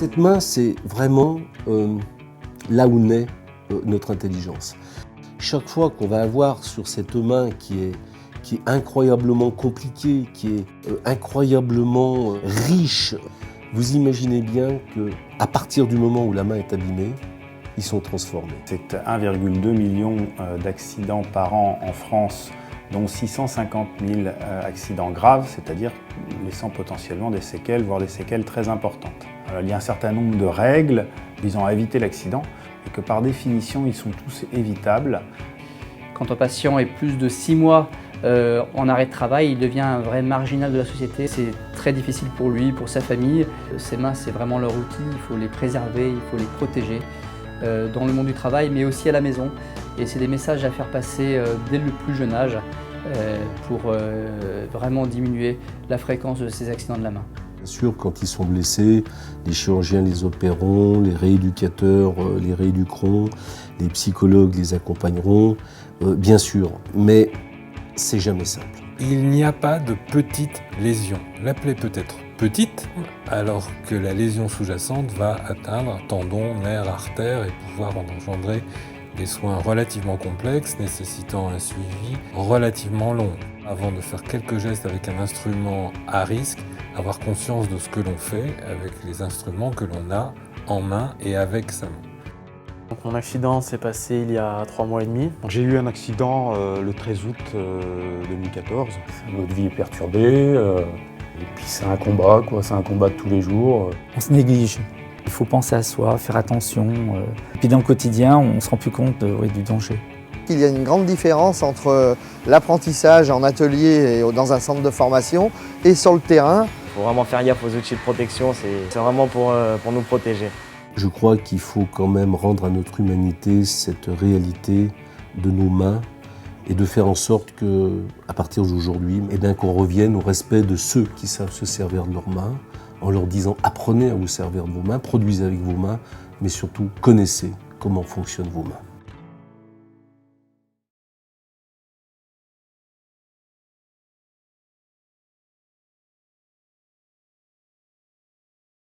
Cette main, c'est vraiment là où naît notre intelligence. Chaque fois qu'on va avoir sur cette main qui est incroyablement compliquée, qui est incroyablement riche, vous imaginez bien qu'à partir du moment où la main est abîmée, ils sont transformés. C'est 1,2 million d'accidents par an en France, dont 650 000 accidents graves, c'est-à-dire laissant potentiellement des séquelles, voire des séquelles très importantes. Alors, il y a un certain nombre de règles visant à éviter l'accident, et que par définition, ils sont tous évitables. Quand un patient est plus de 6 mois en arrêt de travail, il devient un vrai marginal de la société. C'est très difficile pour lui, pour sa famille. Ces mains, c'est vraiment leur outil, il faut les préserver, il faut les protéger dans le monde du travail, mais aussi à la maison. Et c'est des messages à faire passer dès le plus jeune âge pour vraiment diminuer la fréquence de ces accidents de la main. Bien sûr, quand ils sont blessés, les chirurgiens les opéreront, les rééducateurs les rééduqueront, les psychologues les accompagneront, bien sûr, mais c'est jamais simple. Il n'y a pas de petite lésion. La plaie peut être petite, alors que la lésion sous-jacente va atteindre tendons, nerfs, artères et pouvoir engendrer des soins relativement complexes, nécessitant un suivi relativement long. Avant de faire quelques gestes avec un instrument à risque, avoir conscience de ce que l'on fait avec les instruments que l'on a en main et avec sa main. Donc mon accident s'est passé il y a 3 mois et demi. J'ai eu un accident le 13 août 2014. Notre vie est perturbée, et puis c'est un combat, c'est un combat de tous les jours. On se néglige. Il faut penser à soi, faire attention. Et puis dans le quotidien, on ne se rend plus compte du danger. Il y a une grande différence entre l'apprentissage en atelier et dans un centre de formation et sur le terrain. Il faut vraiment faire gaffe aux outils de protection, c'est vraiment pour nous protéger. Je crois qu'il faut quand même rendre à notre humanité cette réalité de nos mains et de faire en sorte qu'à partir d'aujourd'hui, qu'on revienne au respect de ceux qui savent se servir de leurs mains, en leur disant apprenez à vous servir de vos mains, produisez avec vos mains, mais surtout connaissez comment fonctionnent vos mains.